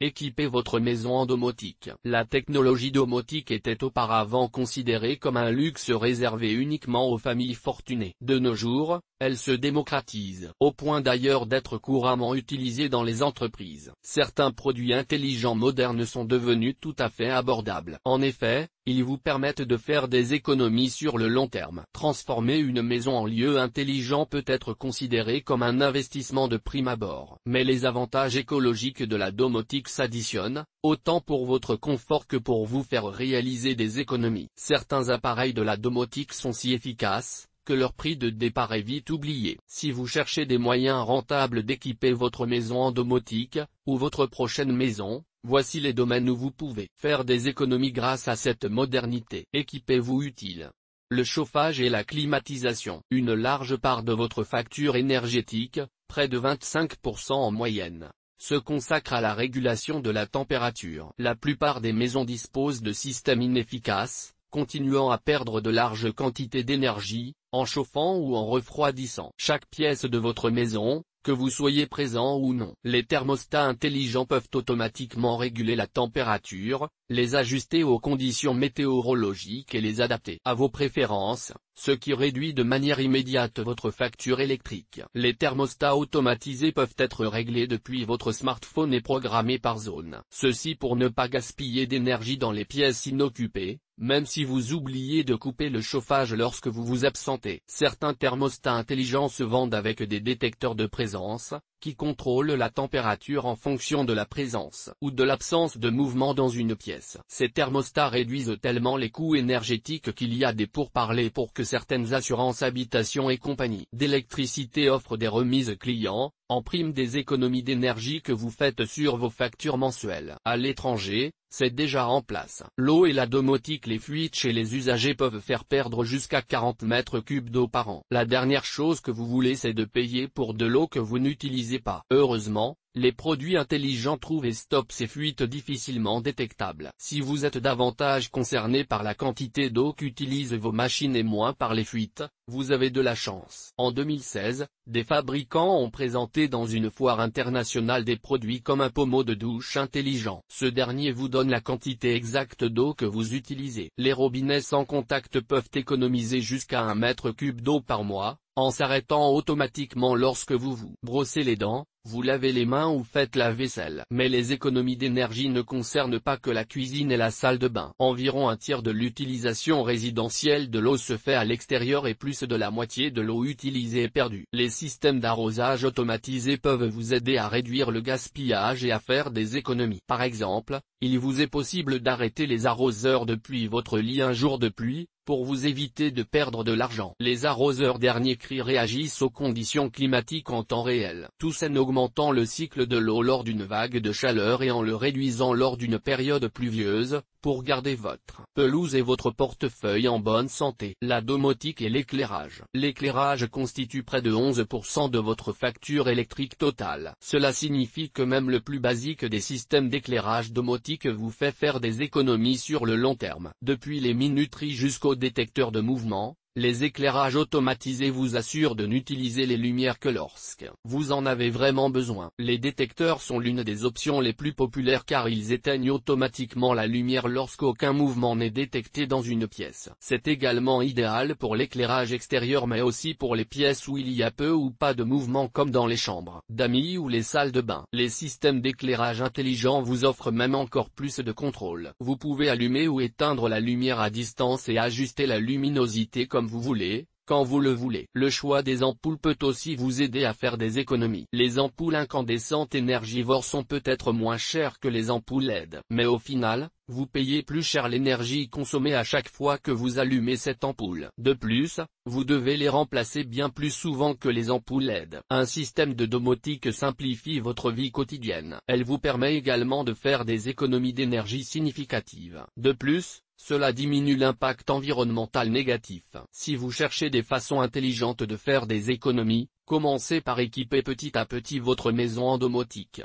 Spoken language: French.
Équipez votre maison en domotique. La technologie domotique était auparavant considérée comme un luxe réservé uniquement aux familles fortunées. De nos jours, elle se démocratise, au point d'ailleurs d'être couramment utilisée dans les entreprises. Certains produits intelligents modernes sont devenus tout à fait abordables. En effet, ils vous permettent de faire des économies sur le long terme. Transformer une maison en lieu intelligent peut être considéré comme un investissement de prime abord. Mais les avantages écologiques de la domotique s'additionnent, autant pour votre confort que pour vous faire réaliser des économies. Certains appareils de la domotique sont si efficaces que leur prix de départ est vite oublié. Si vous cherchez des moyens rentables d'équiper votre maison en domotique, ou votre prochaine maison, voici les domaines où vous pouvez faire des économies grâce à cette modernité. Équipez-vous utile. Le chauffage et la climatisation. Une large part de votre facture énergétique, près de 25% en moyenne, se consacre à la régulation de la température. La plupart des maisons disposent de systèmes inefficaces, continuant à perdre de larges quantités d'énergie, en chauffant ou en refroidissant chaque pièce de votre maison, que vous soyez présent ou non. Les thermostats intelligents peuvent automatiquement réguler la température, les ajuster aux conditions météorologiques et les adapter à vos préférences, ce qui réduit de manière immédiate votre facture électrique. Les thermostats automatisés peuvent être réglés depuis votre smartphone et programmés par zone. Ceci pour ne pas gaspiller d'énergie dans les pièces inoccupées, même si vous oubliez de couper le chauffage lorsque vous vous absentez. Certains thermostats intelligents se vendent avec des détecteurs de présence, qui contrôlent la température en fonction de la présence ou de l'absence de mouvement dans une pièce. Ces thermostats réduisent tellement les coûts énergétiques qu'il y a des pourparlers pour que certaines assurances habitation et compagnie d'électricité offrent des remises clients, en prime des économies d'énergie que vous faites sur vos factures mensuelles. À l'étranger, c'est déjà en place. L'eau et la domotique. Les fuites chez les usagers peuvent faire perdre jusqu'à 40 mètres cubes d'eau par an. La dernière chose que vous voulez, c'est de payer pour de l'eau que vous n'utilisez pas. Heureusement, les produits intelligents trouvent et stoppent ces fuites difficilement détectables. Si vous êtes davantage concerné par la quantité d'eau qu'utilisent vos machines et moins par les fuites, vous avez de la chance. En 2016, des fabricants ont présenté dans une foire internationale des produits comme un pommeau de douche intelligent. Ce dernier vous donne la quantité exacte d'eau que vous utilisez. Les robinets sans contact peuvent économiser jusqu'à 1 mètre cube d'eau par mois, en s'arrêtant automatiquement lorsque vous vous brossez les dents, vous lavez les mains ou faites la vaisselle. Mais les économies d'énergie ne concernent pas que la cuisine et la salle de bain. Environ un tiers de l'utilisation résidentielle de l'eau se fait à l'extérieur et plus de la moitié de l'eau utilisée est perdue. Les systèmes d'arrosage automatisés peuvent vous aider à réduire le gaspillage et à faire des économies. Par exemple, il vous est possible d'arrêter les arroseurs depuis votre lit un jour de pluie, pour vous éviter de perdre de l'argent. Les arroseurs dernier cri réagissent aux conditions climatiques en temps réel. Tout en augmentant le cycle de l'eau lors d'une vague de chaleur et en le réduisant lors d'une période pluvieuse, pour garder votre pelouse et votre portefeuille en bonne santé. La domotique et l'éclairage. L'éclairage constitue près de 11% de votre facture électrique totale. Cela signifie que même le plus basique des systèmes d'éclairage domotique vous fait faire des économies sur le long terme. Depuis les minuteries jusqu'aux détecteurs de mouvement, les éclairages automatisés vous assurent de n'utiliser les lumières que lorsque vous en avez vraiment besoin. Les détecteurs sont l'une des options les plus populaires car ils éteignent automatiquement la lumière lorsqu'aucun mouvement n'est détecté dans une pièce. C'est également idéal pour l'éclairage extérieur mais aussi pour les pièces où il y a peu ou pas de mouvement comme dans les chambres d'amis ou les salles de bain. Les systèmes d'éclairage intelligents vous offrent même encore plus de contrôle. Vous pouvez allumer ou éteindre la lumière à distance et ajuster la luminosité comme vous voulez, quand vous le voulez. Le choix des ampoules peut aussi vous aider à faire des économies. Les ampoules incandescentes énergivores sont peut-être moins chères que les ampoules LED. Mais au final, vous payez plus cher l'énergie consommée à chaque fois que vous allumez cette ampoule. De plus, vous devez les remplacer bien plus souvent que les ampoules LED. Un système de domotique simplifie votre vie quotidienne. Elle vous permet également de faire des économies d'énergie significatives. De plus, cela diminue l'impact environnemental négatif. Si vous cherchez des façons intelligentes de faire des économies, commencez par équiper petit à petit votre maison en domotique.